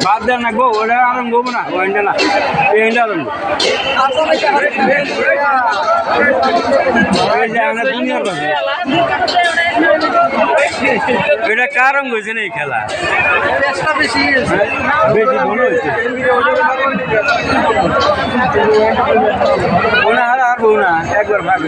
বাদ দেন না গো, ওটা আরাম গোবো না, ওইটা না এইটা আরাম দুনিয়ার কথা। এটা কার রঙ হয়েছে না এই খেলা? বেশি ভালো হয়েছে আর বউ না একবার ভাগ